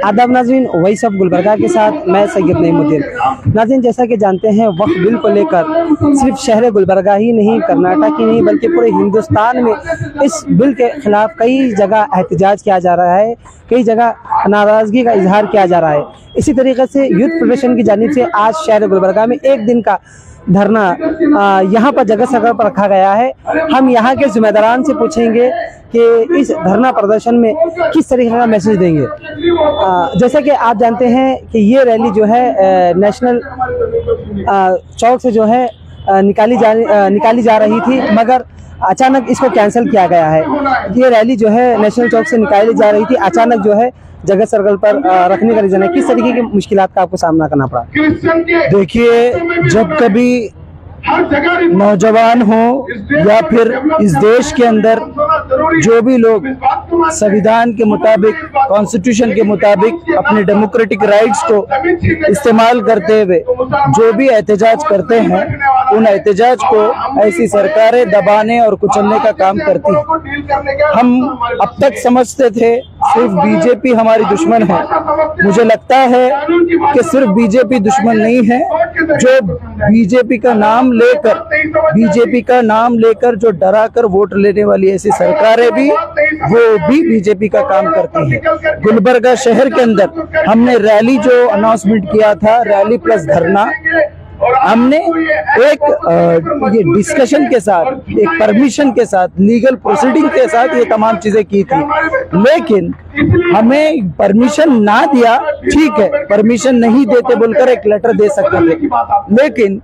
आदाब नाज़रीन, वही सब गुलबर्गा के साथ मैं सैयद नईमुद्दीन। नाज़रीन, जैसा कि जानते हैं वक्फ बिल को लेकर सिर्फ शहर गुलबर्गा ही नहीं, कर्नाटक ही नहीं बल्कि पूरे हिंदुस्तान में इस बिल के खिलाफ कई जगह एहतजाज किया जा रहा है, कई जगह नाराज़गी का इजहार किया जा रहा है। इसी तरीके से यूथ फेडरेशन की जानिब से आज शहर गुलबर्गा में एक दिन का धरना यहाँ पर जगह जगह पर रखा गया है। हम यहाँ के जिम्मेदारान से पूछेंगे कि इस धरना प्रदर्शन में किस तरीके का मैसेज देंगे। जैसा कि आप जानते हैं कि ये रैली जो है नेशनल चौक से जो है निकाली जा रही थी, मगर अचानक इसको कैंसिल किया गया है। ये रैली जो है नेशनल चौक से निकाली जा रही थी, अचानक जो है जगह सर्कल पर रखने का रीजन है। किस तरीके की मुश्किलात का आपको सामना करना पड़ा? देखिए, जब कभी नौजवान हो या फिर इस देश के अंदर जो भी लोग संविधान के मुताबिक, कॉन्स्टिट्यूशन के मुताबिक अपने डेमोक्रेटिक राइट्स को इस्तेमाल करते हुए जो भी एहतजाज करते हैं, उन एहतजाज को ऐसी सरकारें दबाने और कुचलने का काम करती हैं। हम अब तक समझते थे सिर्फ बीजेपी हमारी दुश्मन है। मुझे लगता है कि सिर्फ बीजेपी दुश्मन नहीं है, जो बीजेपी का नाम लेकर जो डरा कर वोट लेने वाली ऐसी सरकारें भी, वो भी बीजेपी का काम करती हैं। गुलबर्गा शहर के अंदर हमने रैली जो अनाउंसमेंट किया था, रैली प्लस धरना, हमने एक ये डिस्कशन के साथ, एक परमिशन के साथ, लीगल प्रोसीडिंग के साथ ये तमाम चीजें की थी। लेकिन हमें परमिशन ना दिया, ठीक है, परमिशन नहीं देते बोलकर एक लेटर दे सकते थे, लेकिन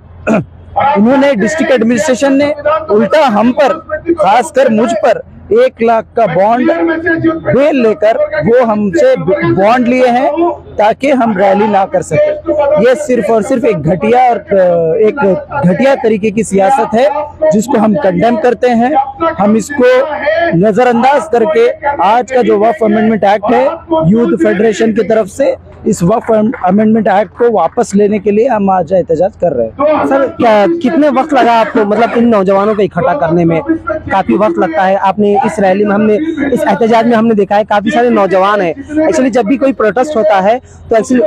उन्होंने, डिस्ट्रिक्ट एडमिनिस्ट्रेशन ने उल्टा हम पर, खासकर मुझ पर 1 लाख का बॉन्ड बेल लेकर वो हमसे बॉन्ड लिए हैं ताकि हम रैली ना कर सके। ये सिर्फ और सिर्फ एक घटिया तरीके की सियासत है जिसको हम कंडेम करते हैं। हम इसको नजरअंदाज करके आज का जो वक्फ अमेंडमेंट एक्ट है, यूथ फेडरेशन की तरफ से इस वक्फ अमेंडमेंट एक्ट को वापस लेने के लिए हम आज एहतजाज कर रहे हैं। सर, कितने वक्त लगा आपको, मतलब इन नौजवानों को इकट्ठा करने में? काफी वक्त लगता है। आपने इस रैली में, हमने इस एहतजाज में हमने देखा है काफी सारे नौजवान हैं। एक्चुअली जब भी कोई प्रोटेस्ट होता है तो एक्चुअली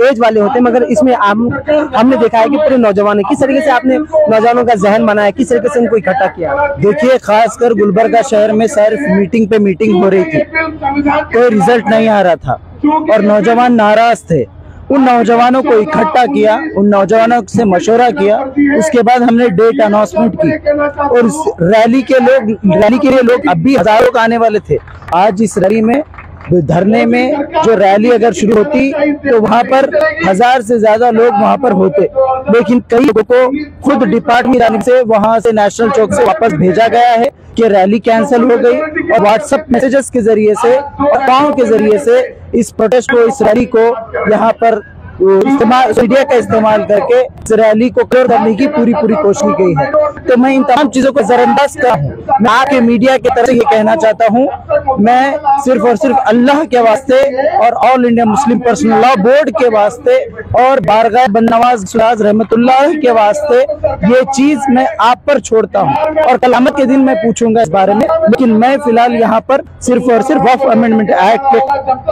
एज वाले होते हैं, मगर इसमें हमने देखा है कि पूरे नौजवान है। किस तरीके से आपने नौजवानों का जहन बनाया, किस तरीके से उनको इकट्ठा किया? देखिए, खासकर गुलबर्गा शहर में सिर्फ मीटिंग पे मीटिंग हो रही थी, कोई रिजल्ट नहीं आ रहा था और नौजवान नाराज थे। उन नौजवानों को इकट्ठा किया, उन नौजवानों से मशवरा किया, उसके बाद हमने डेट अनाउंसमेंट की और इस रैली के लिए लोग अब भी हजारों का आने वाले थे। आज इस रैली में, धरने में जो रैली अगर शुरू होती तो वहां पर 1000 से ज्यादा लोग वहां पर होते, लेकिन कई लोगों को खुद डिपार्टमेंट से वहां से नेशनल चौक से वापस भेजा गया है कि रैली कैंसिल हो गई, और व्हाट्सएप मैसेजेस के जरिए से, अफवाहों के जरिए से इस प्रोटेस्ट को, इस रैली को यहाँ पर मीडिया का इस्तेमाल करके इस रैली को कवर करने की पूरी कोशिश की गई है। तो मैं इन तमाम चीजों को नजरअंदाज कर हूँ। मैं आपके मीडिया की तरफ से ये कहना चाहता हूँ, मैं सिर्फ और सिर्फ अल्लाह के वास्ते और all India Muslim personal law board के वास्ते और बारगाह बनवाज सुराज रहमतुल्लाह के वास्ते ये चीज मैं आप पर छोड़ता हूँ, और कयामत के दिन मैं पूछूंगा इस बारे में। लेकिन मैं फिलहाल यहाँ पर सिर्फ और सिर्फ वक्फ अमेंडमेंट एक्ट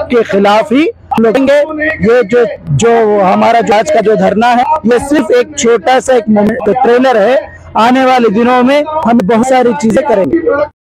के खिलाफ ही लड़ेंगे। ये जो हमारा आज का जो धरना है, ये सिर्फ एक छोटा सा एक ट्रेलर है। आने वाले दिनों में हम बहुत सारी चीजें करेंगे।